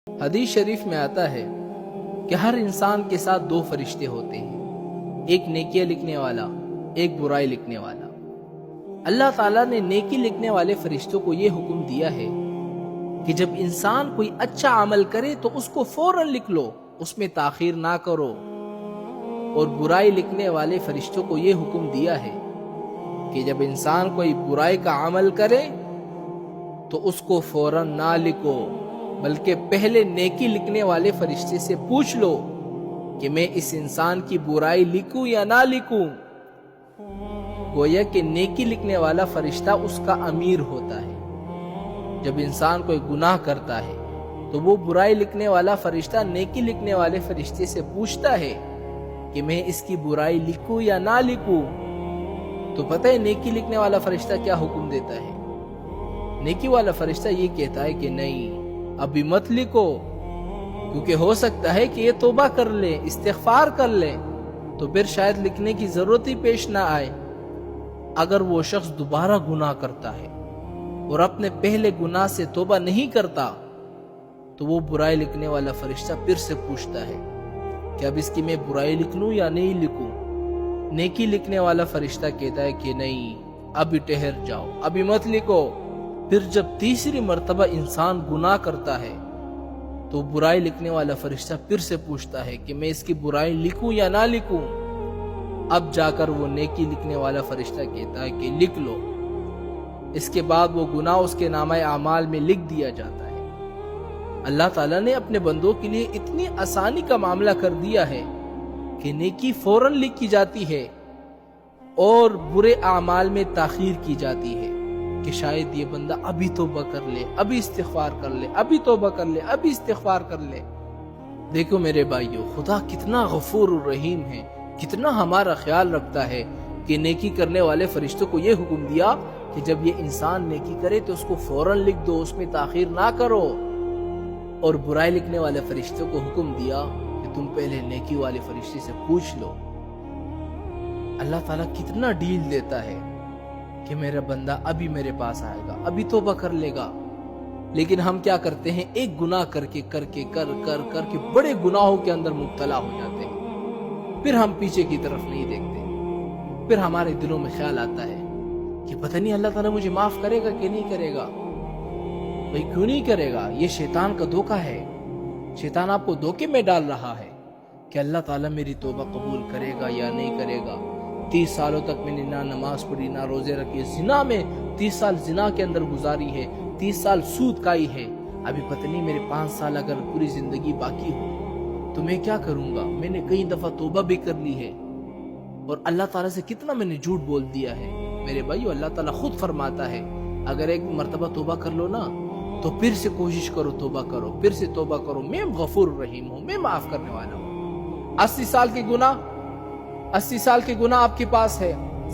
حدیث شریف میں آتا ہے کہ ہر انسان کے ساتھ دو فرشتے ہوتے ہیں، ایک نیکیاں لکھنے والا، ایک برائی لکھنے والا۔ اللہ تعالیٰ نے نیکی لکھنے والے فرشتوں کو یہ حکم دیا ہے کہ جب انسان کوئی اچھا عمل کرے تو اس کو فوراً لکھ لو، اس میں تاخیر نہ کرو، اور برائی لکھنے والے فرشتوں کو یہ حکم دیا ہے کہ جب انسان کوئی برائی کا عمل کرے تو اس کو فوراً نہ لکھو، بلکہ پہلے نیکی لکھنے والے فرشتے سے پوچھ لو کہ میں اس انسان کی برائی لکھوں یا نہ لکھوں۔ گویا کہ نیکی لکھنے والا فرشتہ اس کا امیر ہوتا ہے۔ جب انسان کوئی گناہ کرتا ہے تو وہ برائی لکھنے والا فرشتہ نیکی لکھنے والے فرشتے سے پوچھتا ہے کہ میں اس کی برائی لکھوں یا نہ لکھوں۔ تو پتہ ہے نیکی لکھنے والا فرشتہ کیا حکم دیتا ہے؟ نیکی والا فرشتہ یہ کہتا ہے کہ نہیں، ابھی مت لکھو، کیونکہ ہو سکتا ہے کہ یہ توبہ کر لے، استغفار کر لے، تو پھر شاید لکھنے کی ضرورت ہی پیش نہ آئے۔ اگر وہ شخص دوبارہ گناہ کرتا ہے اور اپنے پہلے گناہ سے توبہ نہیں کرتا تو وہ برائی لکھنے والا فرشتہ پھر سے پوچھتا ہے کہ اب اس کی میں برائی لکھ لوں یا نہیں لکھوں۔ نیکی لکھنے والا فرشتہ کہتا ہے کہ نہیں، ابھی ٹھہر جاؤ، ابھی مت لکھو۔ پھر جب تیسری مرتبہ انسان گناہ کرتا ہے تو برائی لکھنے والا فرشتہ پھر سے پوچھتا ہے کہ میں اس کی برائی لکھوں یا نہ لکھوں۔ اب جا کر وہ نیکی لکھنے والا فرشتہ کہتا ہے کہ لکھ لو۔ اس کے بعد وہ گناہ اس کے نامہ اعمال میں لکھ دیا جاتا ہے۔ اللہ تعالیٰ نے اپنے بندوں کے لیے اتنی آسانی کا معاملہ کر دیا ہے کہ نیکی فوراً لکھی جاتی ہے اور برے اعمال میں تاخیر کی جاتی ہے کہ شاید یہ بندہ ابھی توبہ کر لے، ابھی استغفار کر لے، ابھی توبہ کر لے، ابھی استغفار کر لے۔ دیکھو میرے بھائیو، خدا کتنا غفور الرحیم ہے، کتنا ہمارا خیال رکھتا ہے کہ نیکی کرنے والے فرشتوں کو یہ حکم دیا کہ جب یہ انسان نیکی کرے تو اس کو فوراً لکھ دو، اس میں تاخیر نہ کرو، اور برائی لکھنے والے فرشتوں کو حکم دیا کہ تم پہلے نیکی والے فرشتے سے پوچھ لو۔ اللہ تعالیٰ کتنا ڈیل دیتا ہے کہ میرا بندہ ابھی میرے پاس آئے گا، ابھی توبہ کر لے گا۔ لیکن ہم کیا کرتے ہیں؟ ایک گناہ کر کے بڑے گناہوں کے اندر مبتلا ہو جاتے ہیں، پھر ہم پیچھے کی طرف نہیں دیکھتے۔ پھر ہمارے دلوں میں خیال آتا ہے کہ پتہ نہیں اللہ تعالیٰ مجھے معاف کرے گا کہ نہیں کرے گا۔ بھئی کیوں نہیں کرے گا؟ یہ شیطان کا دھوکہ ہے۔ شیطان آپ کو دھوکے میں ڈال رہا ہے کہ اللہ تعالیٰ میری توبہ قبول کرے گا یا نہیں کرے گا۔ 30 سالوں تک میں نے نہ نماز پڑھی، نہ روزے رکھے، زنا میں 30 سال زنا کے اندر گزاری ہے، 30 سال سود کھائی ہے، ابھی پتہ نہیں میرے 5 سال اگر پوری زندگی باقی ہو تو میں کیا کروں گا؟ میں نے کئی دفعہ توبہ بھی کر لی ہے، اور اللہ تعالیٰ سے کتنا میں نے جھوٹ بول دیا ہے۔ میرے بھائیو، اللہ تعالیٰ خود فرماتا ہے اگر ایک مرتبہ توبہ کر لو نا تو پھر سے کوشش کرو، توبہ کرو، پھر سے توبہ کرو، میں غفور الرحیم ہوں، میں معاف کرنے والا ہوں۔ 80 سال کے گناہ آپ کے پاس ہے،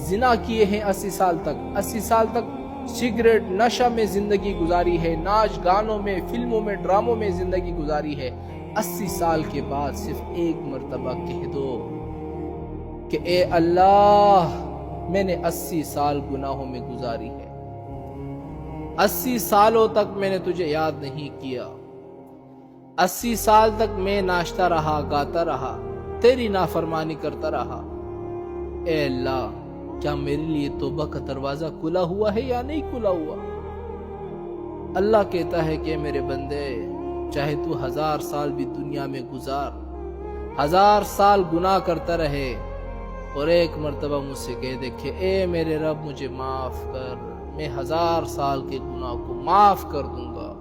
زنا کیے ہیں 80 سال تک سگریٹ نشہ میں زندگی گزاری ہے، ناچ گانوں میں، فلموں میں، ڈراموں میں زندگی گزاری ہے۔ 80 سال کے بعد صرف ایک مرتبہ کہہ دو کہ اے اللہ، میں نے 80 سال گناہوں میں گزاری ہے، 80 سالوں تک میں نے تجھے یاد نہیں کیا، 80 سال تک میں ناچتا رہا، گاتا رہا، تیری نافرمانی کرتا رہا۔ اے اللہ، کیا میرے لیے توبہ کا دروازہ کھلا ہوا ہے یا نہیں کھلا ہوا؟ اللہ کہتا ہے کہ میرے بندے، چاہے تو 1000 سال بھی دنیا میں گزار، 1000 سال گناہ کرتا رہے، اور ایک مرتبہ مجھ سے کہہ دے کہ اے میرے رب مجھے معاف کر، میں 1000 سال کے گناہ کو معاف کر دوں گا۔